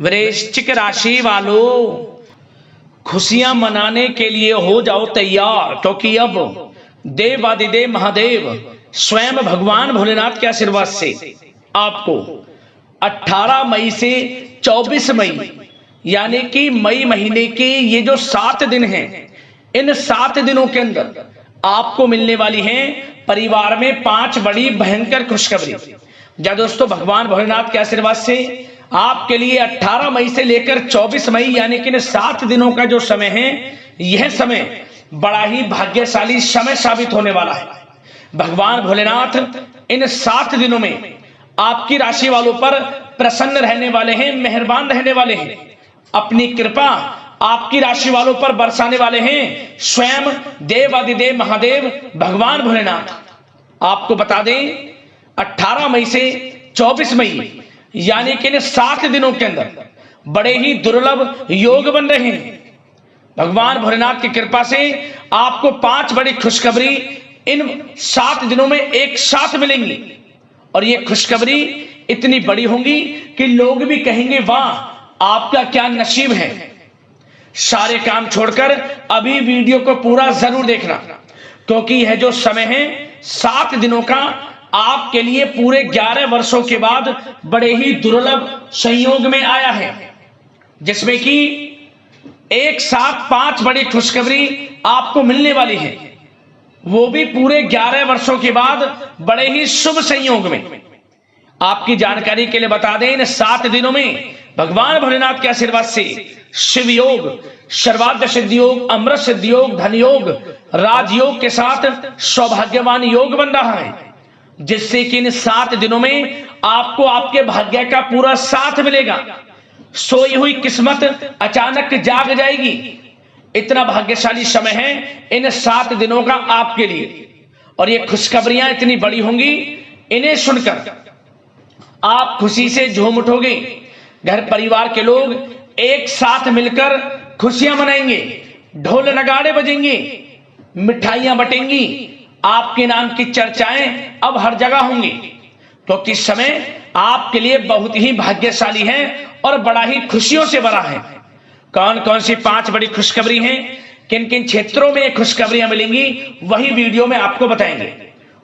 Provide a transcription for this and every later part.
वृश्चिक राशि वालों, खुशियां मनाने के लिए हो जाओ तैयार, क्योंकि अब देवादिदेव महादेव स्वयं भगवान भोलेनाथ के आशीर्वाद से आपको 18 मई से 24 मई यानी कि मई महीने के ये जो 7 दिन हैं, इन 7 दिनों के अंदर आपको मिलने वाली हैं परिवार में 5 बड़ी भयंकर खुशखबरी। जा दोस्तों, भगवान भोलेनाथ के आशीर्वाद से आपके लिए 18 मई से लेकर 24 मई यानी कि 7 दिनों का जो समय है, यह समय बड़ा ही भाग्यशाली समय साबित होने वाला है। भगवान भोलेनाथ इन 7 दिनों में आपकी राशि वालों पर प्रसन्न रहने वाले हैं, मेहरबान रहने वाले हैं, अपनी कृपा आपकी राशि वालों पर बरसाने वाले हैं स्वयं देवादिदेव महादेव भगवान भोलेनाथ। आपको बता दें, 18 मई से 24 मई यानी कि इन 7 दिनों के अंदर बड़े ही दुर्लभ योग बन रहे हैं। भगवान भोलेनाथ की कृपा से आपको 5 बड़ी खुशखबरी इन 7 दिनों में एक साथ मिलेंगी, और ये खुशखबरी इतनी बड़ी होंगी कि लोग भी कहेंगे, वाह आपका क्या नसीब है। सारे काम छोड़कर अभी वीडियो को पूरा जरूर देखना, क्योंकि यह जो समय है 7 दिनों का आपके लिए पूरे 11 वर्षों के बाद बड़े ही दुर्लभ संयोग में आया है, जिसमें कि एक साथ 5 बड़ी खुशखबरी आपको मिलने वाली है, वो भी पूरे 11 वर्षों के बाद बड़े ही शुभ संयोग में। आपकी जानकारी के लिए बता दें, इन 7 दिनों में भगवान भोलेनाथ के आशीर्वाद से शिव योग, सर्वार्थ सिद्धि योग, अमृत सिद्धि योग, धन योग, राजयोग के साथ सौभाग्यवान योग बन रहा है, जिससे कि इन 7 दिनों में आपको आपके भाग्य का पूरा साथ मिलेगा। सोई हुई किस्मत अचानक जाग जाएगी। इतना भाग्यशाली समय है इन 7 दिनों का आपके लिए, और ये खुशखबरियां इतनी बड़ी होंगी, इन्हें सुनकर आप खुशी से झूम उठोगे। घर परिवार के लोग एक साथ मिलकर खुशियां मनाएंगे, ढोल नगाड़े बजेंगे, मिठाइयां बटेंगी, आपके नाम की चर्चाएं अब हर जगह होंगी, क्योंकि समय आपके लिए बहुत ही भाग्यशाली है और बड़ा ही खुशियों से भरा है। कौन कौन सी 5 बड़ी खुशखबरी हैं, किन किन क्षेत्रों में खुशखबरियां मिलेंगी, वही वीडियो में आपको बताएंगे।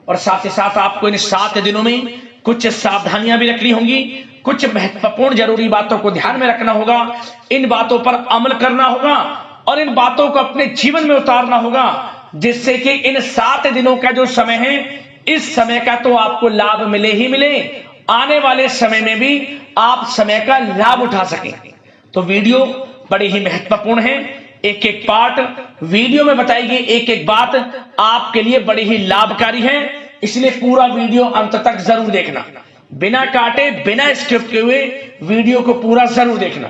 और साथ ही साथ आपको इन 7 दिनों में कुछ सावधानियां भी रखनी होंगी, कुछ महत्वपूर्ण जरूरी बातों को ध्यान में रखना होगा, इन बातों पर अमल करना होगा और इन बातों को अपने जीवन में उतारना होगा, जिससे कि इन 7 दिनों का जो समय है, इस समय का तो आपको लाभ मिले ही मिले, आने वाले समय में भी आप समय का लाभ उठा सकें। तो वीडियो बड़ी ही महत्वपूर्ण है, एक एक पार्ट वीडियो में बताई गई एक एक बात आपके लिए बड़ी ही लाभकारी है, इसलिए पूरा वीडियो अंत तक जरूर देखना, बिना काटे बिना स्क्रिप्ट के हुए वीडियो को पूरा जरूर देखना,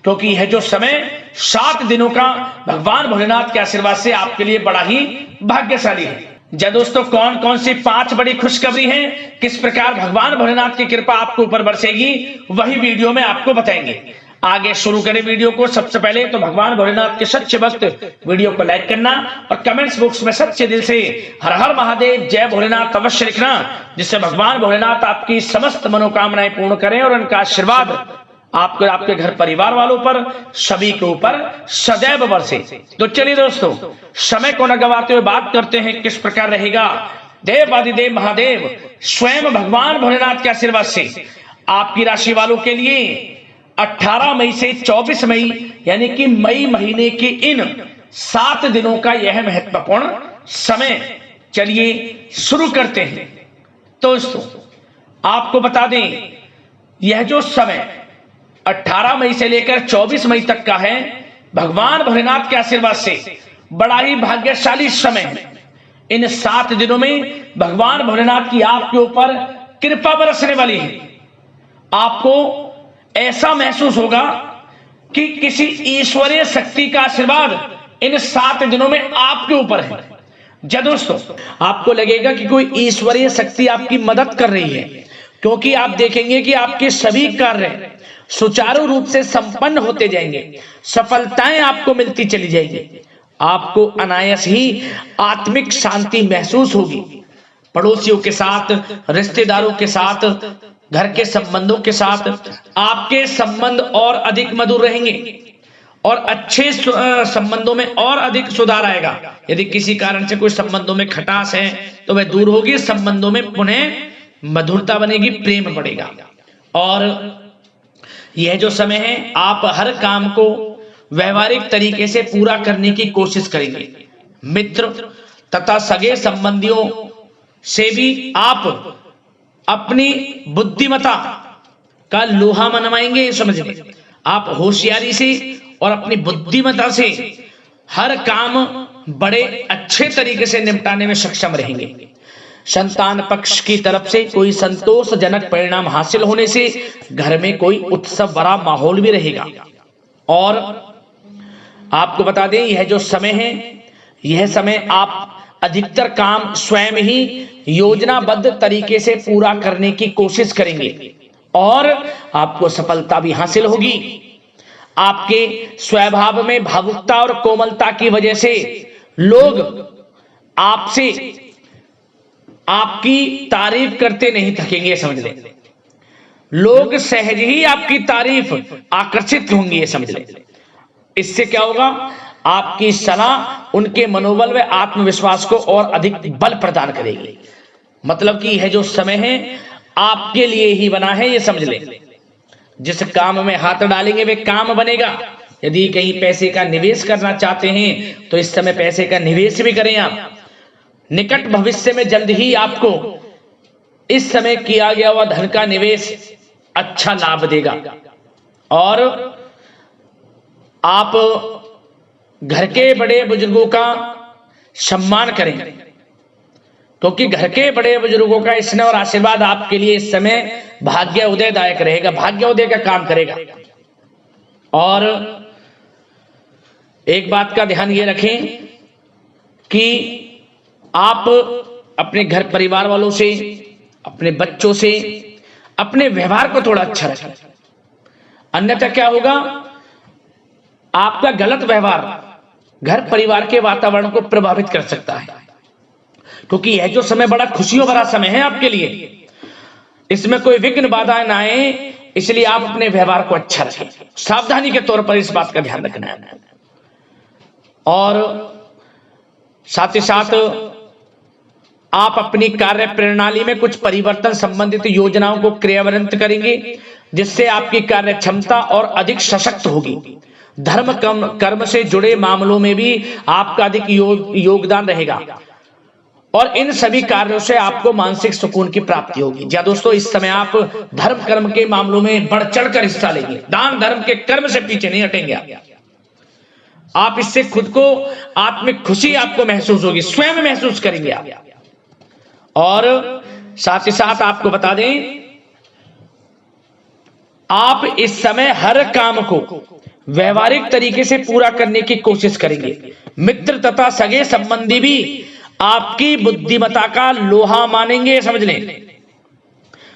क्योंकि यह जो समय 7 दिनों का भगवान भोलेनाथ के आशीर्वाद से आपके लिए बड़ा ही भाग्यशाली है। जब दोस्तों, कौन कौन सी 5 बड़ी खुशखबरी हैं, किस प्रकार भगवान भोलेनाथ की कृपा आपको ऊपर बरसेगी, वही वीडियो में आपको बताएंगे। आगे शुरू करें वीडियो को। सबसे पहले तो भगवान भोलेनाथ के सच्चे भक्त वीडियो को लाइक करना और कमेंट्स बॉक्स में सच्चे दिल से हर हर महादेव जय भोलेनाथ अवश्य लिखना, जिससे भगवान भोलेनाथ आपकी समस्त मनोकामनाएं पूर्ण करें और उनका आशीर्वाद आपको, आपके घर परिवार वालों पर, सभी के ऊपर सदैव बरसे। तो चलिए दोस्तों, समय को न गवाते हुए बात करते हैं किस प्रकार रहेगा देवादिदेव महादेव स्वयं भगवान भोलेनाथ के आशीर्वाद से आपकी राशि वालों के लिए 18 मई से 24 मई यानी कि मई महीने के इन 7 दिनों का यह महत्वपूर्ण समय। चलिए शुरू करते हैं। दोस्तों, आपको बता दें, यह जो समय 18 मई से लेकर 24 मई तक का है, भगवान भोलेनाथ के आशीर्वाद से बड़ा ही भाग्यशाली समय है। इन 7 दिनों में भगवान भोलेनाथ की आपके ऊपर कृपा बरसने वाली है। आपको ऐसा महसूस होगा कि किसी ईश्वरीय शक्ति का आशीर्वाद इन 7 दिनों में आपके ऊपर है। जब दोस्तों, आपको लगेगा कि कोई ईश्वरीय शक्ति आपकी मदद कर रही है, क्योंकि आप देखेंगे कि आपके सभी कार्य सुचारू रूप से संपन्न होते जाएंगे, सफलताएं आपको मिलती चली जाएंगी, आपको अनायास ही आत्मिक शांति महसूस होगी। पड़ोसियों के साथ, रिश्तेदारों के साथ, घर के संबंधों के साथ आपके संबंध और अधिक मधुर रहेंगे और अच्छे संबंधों में और अधिक सुधार आएगा। यदि किसी कारण से कोई संबंधों में खटास है तो वह दूर होगी, संबंधों में पुनः मधुरता बनेगी, प्रेम बढ़ेगा। और यह जो समय है आप हर काम को व्यवहारिक तरीके से पूरा करने की कोशिश करेंगे। मित्र तथा सगे संबंधियों से भी आप अपनी बुद्धिमत्ता का लोहा मनवाएंगे। समझिए, आप होशियारी से और अपनी बुद्धिमत्ता से हर काम बड़े अच्छे तरीके से निपटाने में सक्षम रहेंगे। संतान पक्ष की तरफ से कोई संतोषजनक परिणाम हासिल होने से घर में कोई उत्सव भरा माहौल भी रहेगा। और आपको बता दें, यह जो समय है, यह समय आप अधिकतर काम स्वयं ही योजनाबद्ध तरीके से पूरा करने की कोशिश करेंगे और आपको सफलता भी हासिल होगी। आपके स्वभाव में भावुकता और कोमलता की वजह से लोग आपसे आपकी तारीफ करते नहीं थकेंगे। समझ लें, लोग सहज ही आपकी तारीफ आकर्षित होंगी, ये समझ लें। इससे क्या होगा, आपकी सलाह उनके मनोबल व आत्मविश्वास को और अधिक बल प्रदान करेगी। मतलब कि यह जो समय है आपके लिए ही बना है, ये समझ लें। जिस काम में हाथ डालेंगे वे काम बनेगा। यदि कहीं पैसे का निवेश करना चाहते हैं तो इस समय पैसे का निवेश भी करें आप। निकट भविष्य में जल्द ही आपको इस समय किया गया हुआ धन का निवेश अच्छा लाभ देगा। और आप घर के बड़े बुजुर्गों का सम्मान करें, क्योंकि घर के बड़े बुजुर्गों का स्नेह और आशीर्वाद आपके लिए इस समय भाग्य उदयदायक रहेगा, भाग्य उदय का काम करेगा। और एक बात का ध्यान ये रखें कि आप अपने घर परिवार वालों से, अपने बच्चों से अपने व्यवहार को थोड़ा अच्छा रखें। अन्यथा क्या होगा, आपका गलत व्यवहार घर परिवार के वातावरण को प्रभावित कर सकता है। क्योंकि यह जो समय बड़ा खुशियों भरा समय है आपके लिए, इसमें कोई विघ्न बाधाएं ना आए, इसलिए आप अपने व्यवहार को अच्छा रखें। सावधानी के तौर पर इस बात का ध्यान रखना है। और साथ ही साथ आप अपनी कार्य प्रणाली में कुछ परिवर्तन संबंधित योजनाओं को क्रियान्वित करेंगे, जिससे आपकी कार्य क्षमता और अधिक सशक्त होगी। धर्म कर्म से जुड़े मामलों में भी आपका अधिक योगदान रहेगा और इन सभी कार्यों से आपको मानसिक सुकून की प्राप्ति होगी। जी दोस्तों, इस समय आप धर्म कर्म के मामलों में बढ़ चढ़कर हिस्सा लेंगे। दान धर्म के कर्म से पीछे नहीं हटेंगे आप। इससे खुद को आत्मिक खुशी आपको महसूस होगी, स्वयं महसूस करेंगे आप। और साथ ही साथ आपको बता दें, आप इस समय हर काम को व्यवहारिक तरीके से पूरा करने की कोशिश करेंगे। मित्र तथा सगे संबंधी भी आपकी बुद्धिमत्ता का लोहा मानेंगे, समझ लें।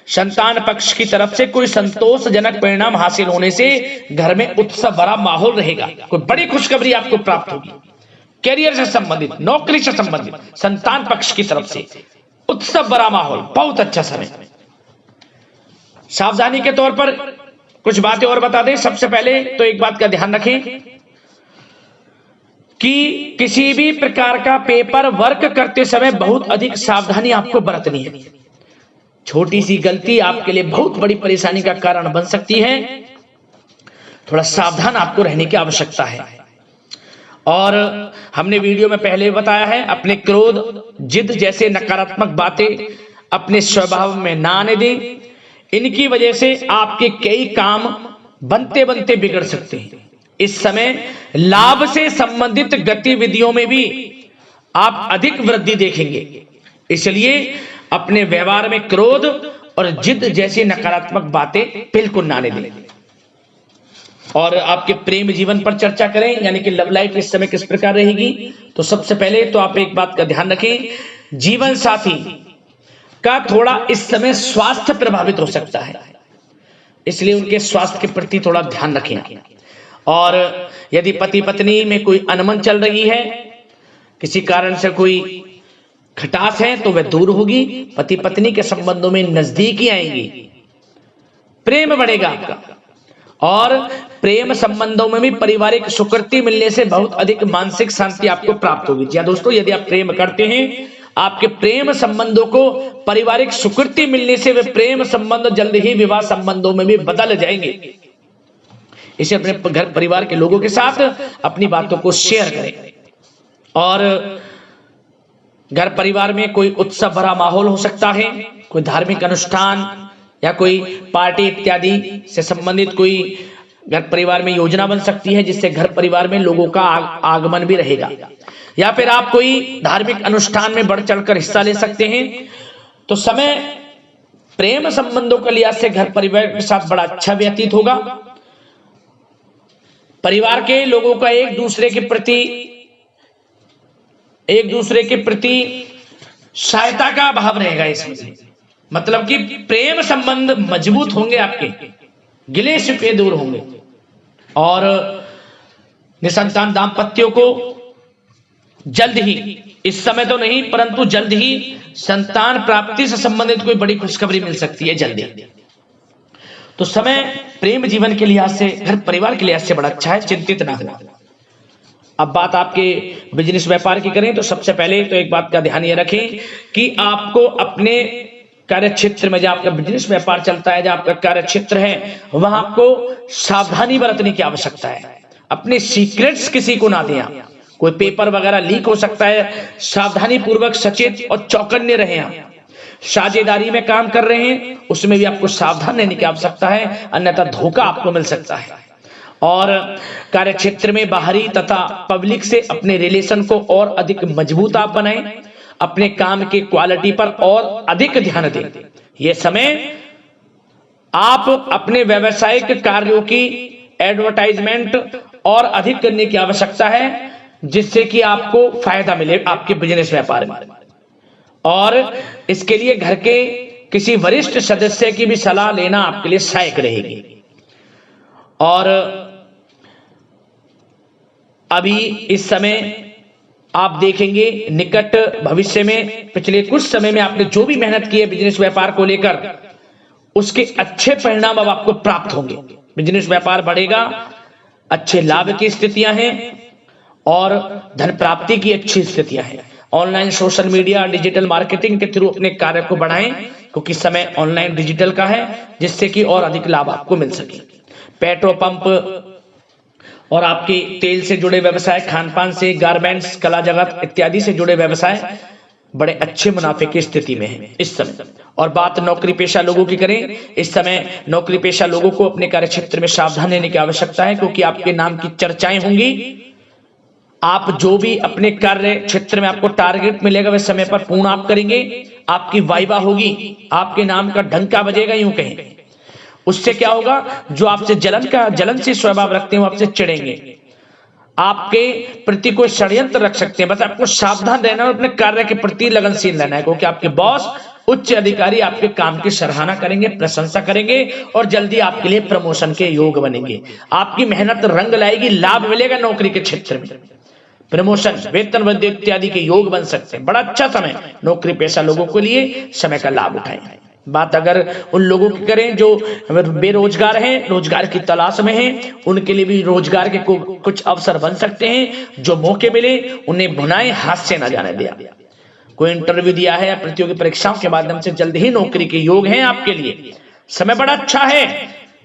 संतान पक्ष की तरफ से कोई संतोषजनक परिणाम हासिल होने से घर में उत्सव भरा माहौल रहेगा। कोई बड़ी खुशखबरी आपको प्राप्त होगी। कैरियर से संबंधित, नौकरी से संबंधित, संतान पक्ष की तरफ से उत्सव भरा माहौल, बहुत अच्छा समय। सावधानी के तौर पर कुछ बातें और बता दें। सबसे पहले तो एक बात का ध्यान रखें कि किसी भी प्रकार का पेपर वर्क करते समय बहुत अधिक सावधानी आपको बरतनी है। छोटी सी गलती आपके लिए बहुत बड़ी परेशानी का कारण बन सकती है। थोड़ा सावधान आपको रहने की आवश्यकता है। और हमने वीडियो में पहले बताया है, अपने क्रोध, जिद जैसे नकारात्मक बातें अपने स्वभाव में ना आने दें। इनकी वजह से आपके कई काम बनते बनते बिगड़ सकते हैं। इस समय लाभ से संबंधित गतिविधियों में भी आप अधिक वृद्धि देखेंगे, इसलिए अपने व्यवहार में क्रोध और जिद जैसी नकारात्मक बातें बिल्कुल ना आने दें। और आपके प्रेम जीवन पर चर्चा करें, यानी कि लव लाइफ इस समय किस प्रकार रहेगी। तो सबसे पहले तो आप एक बात का ध्यान रखें, जीवन साथी का थोड़ा इस समय स्वास्थ्य प्रभावित हो सकता है, इसलिए उनके स्वास्थ्य के प्रति थोड़ा ध्यान रखें। और यदि पति पत्नी में कोई अनबन चल रही है, किसी कारण से कोई खटास है, तो वह दूर होगी। पति पत्नी के संबंधों में नजदीकी आएंगी। प्रेम बढ़ेगा आपका। और प्रेम संबंधों में भी पारिवारिक सुकृति मिलने से बहुत अधिक मानसिक शांति आपको प्राप्त होगी। जी हाँ दोस्तों, यदि आप प्रेम करते हैं, आपके प्रेम संबंधों को पारिवारिक सुकृति मिलने से वे प्रेम संबंध जल्द ही विवाह संबंधों में भी बदल जाएंगे। इसे अपने घर परिवार के लोगों के साथ अपनी बातों को शेयर करें। और घर परिवार में कोई उत्सव भरा माहौल हो सकता है, कोई धार्मिक अनुष्ठान या कोई पार्टी इत्यादि से संबंधित कोई घर परिवार में योजना बन सकती है, जिससे घर परिवार में लोगों का आगमन भी रहेगा। या फिर आप कोई धार्मिक अनुष्ठान में बढ़ चढ़कर हिस्सा ले सकते हैं। तो समय प्रेम संबंधों के लिहाज से घर परिवार के साथ बड़ा अच्छा व्यतीत होगा। परिवार के लोगों का एक दूसरे के प्रति सहायता का भाव रहेगा इसमें, मतलब कि प्रेम संबंध मजबूत होंगे, आपके गिले शिकवे दूर होंगे। और निसंतान दाम्पत्यों को जल्द ही, इस समय तो नहीं परंतु जल्द ही संतान प्राप्ति से संबंधित कोई बड़ी खुशखबरी मिल सकती है जल्दी। तो समय प्रेम जीवन के लिहाज से, घर परिवार के लिहाज से बड़ा अच्छा है, चिंतित ना हो। अब बात आपके बिजनेस व्यापार की करें तो सबसे पहले तो एक बात का ध्यान ये रखें कि आपको अपने कार्य क्षेत्र में, जहां आपका बिजनेस व्यापार चलता है, जहां आपका कार्य क्षेत्र है, वहां आपको सावधानी बरतने की आवश्यकता है। अपने सीक्रेट्स किसी को ना दें आप। कोई पेपर वगैरह लीक हो सकता है, सावधानी पूर्वक सचेत और चौकन्ने रहें आप। साझेदारी में काम कर रहे हैं, उसमें भी आपको सावधान रहने की आवश्यकता है, अन्यथा धोखा आपको मिल सकता है। और कार्य क्षेत्र में बाहरी तथा पब्लिक से अपने रिलेशन को और अधिक मजबूत आप बनाएं। अपने काम की क्वालिटी पर और अधिक ध्यान दें। यह समय आप अपने व्यावसायिक कार्यों की एडवर्टाइजमेंट और अधिक करने की आवश्यकता है, जिससे कि आपको फायदा मिले आपके बिजनेस व्यापार में। और इसके लिए घर के किसी वरिष्ठ सदस्य की भी सलाह लेना आपके लिए सहायक रहेगी। और अभी इस समय आप देखेंगे निकट भविष्य में, पिछले कुछ समय में आपने जो भी मेहनत की है बिजनेस व्यापार को लेकर, उसके अच्छे परिणाम अब आपको प्राप्त होंगे। बिजनेस व्यापार बढ़ेगा, अच्छे लाभ की स्थितियां हैं और धन प्राप्ति की अच्छी स्थितियां हैं। Online social media digital marketing के थ्रू अपने कार्य को बढ़ाएं, क्योंकि समय ऑनलाइन डिजिटल का है, जिससे कि और अधिक लाभ आपको मिल सके। पेट्रोल पंप और आपके तेल से जुड़े व्यवसाय, खान पान से, गारमेंट्स, कला जगत इत्यादि से जुड़े व्यवसाय बड़े अच्छे मुनाफे की स्थिति में है इस समय। और बात नौकरी पेशा लोगों की करें, इस समय नौकरी पेशा लोगों को अपने कार्य क्षेत्र में सावधान रहने की आवश्यकता है, क्योंकि आपके नाम की चर्चाएं होंगी। आप जो भी अपने कार्य क्षेत्र में आपको टारगेट मिलेगा वह समय पर पूर्ण आप करेंगे। आपकी वाइवा होगी, आपके नाम का डंका बजेगा, यूं कहें। उससे क्या होगा, जो आपसे जलनशील स्वभाव रखते हैं वो आपसे चिढ़ेंगे, आपके प्रति कोई षड्यंत्र रख सकते हैं। बस आपको सावधान रहना और अपने कार्य के प्रति लगनशील रहना है, क्योंकि आपके बॉस, उच्च अधिकारी आपके काम की सराहना करेंगे, प्रशंसा करेंगे और जल्दी आपके लिए प्रमोशन के योग बनेंगे। आपकी मेहनत रंग लाएगी, लाभ मिलेगा नौकरी के क्षेत्र में, प्रमोशन, वेतन वृद्धि इत्यादि के योग बन सकते हैं। बड़ा अच्छा समय नौकरी पेशा लोगों के लिए, समय का लाभ उठाएं। बात अगर उन लोगों की करें जो बेरोजगार हैं, रोजगार की तलाश में हैं, उनके लिए भी रोजगार के कुछ अवसर बन सकते हैं। जो मौके मिले उन्हें भुनाएं, हाथ से न जाने दिया। कोई इंटरव्यू दिया है या प्रतियोगी परीक्षाओं के माध्यम से जल्द ही नौकरी के योग हैं आपके लिए। समय बड़ा अच्छा है,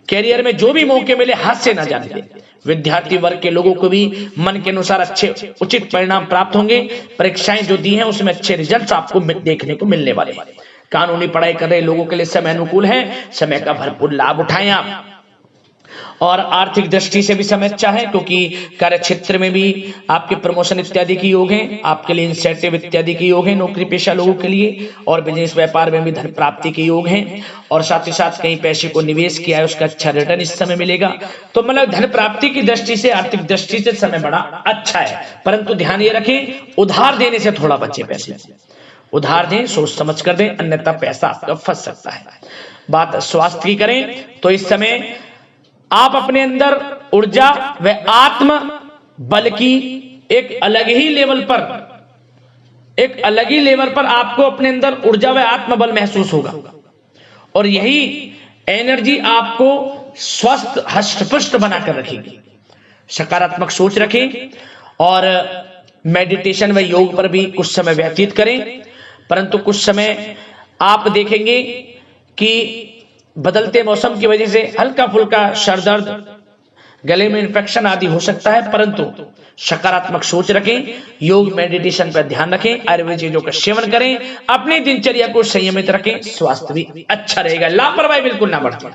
कैरियर में जो भी मौके मिले हाथ से न जाने दें। विद्यार्थी वर्ग के लोगों को भी मन के अनुसार अच्छे उचित परिणाम प्राप्त होंगे। परीक्षाएं जो दी हैं उसमें अच्छे रिजल्ट आपको देखने को मिलने वाले हैं। कानूनी पढ़ाई कर रहे लोगों के लिए समय अनुकूल है, समय का भरपूर लाभ उठाएं आप। और आर्थिक दृष्टि से भी समय अच्छा है, क्योंकि कार्य क्षेत्र में भी आपके प्रमोशन इत्यादि के योग हैं, आपके लिए इंसेंटिव इत्यादि के योग हैं नौकरी पेशा लोगों के लिए। और बिजनेस व्यापार में भी धन प्राप्ति के योग हैं, और साथ ही साथ कहीं पैसे को निवेश किया है उसका अच्छा रिटर्न इस समय मिलेगा। तो मतलब धन प्राप्ति की दृष्टि से, आर्थिक दृष्टि से समय बड़ा अच्छा है। परंतु ध्यान ये रखें, उधार देने से थोड़ा बचे। पैसे उधार दें, सोच समझ कर दें, अन्यथा पैसा आपका फंस सकता है। बात स्वास्थ्य की करें तो इस समय आप अपने अंदर ऊर्जा व आत्म बल की एक अलग ही लेवल पर आपको अपने अंदर ऊर्जा व आत्म बल महसूस होगा। और यही एनर्जी आपको स्वस्थ हष्ट-पुष्ट बनाकर रखेगी। सकारात्मक सोच रखें और मेडिटेशन व योग पर भी कुछ समय व्यतीत करें। परंतु कुछ समय आप देखेंगे कि बदलते मौसम की वजह से हल्का फुल्का सर दर्द, गले में इन्फेक्शन आदि हो सकता है, परंतु सकारात्मक सोच रखें, योग मेडिटेशन पर ध्यान रखें, आयुर्वेद चीजों का सेवन करें, अपनी दिनचर्या को संयमित रखें, स्वास्थ्य भी अच्छा रहेगा। लापरवाही बिल्कुल ना बरतें।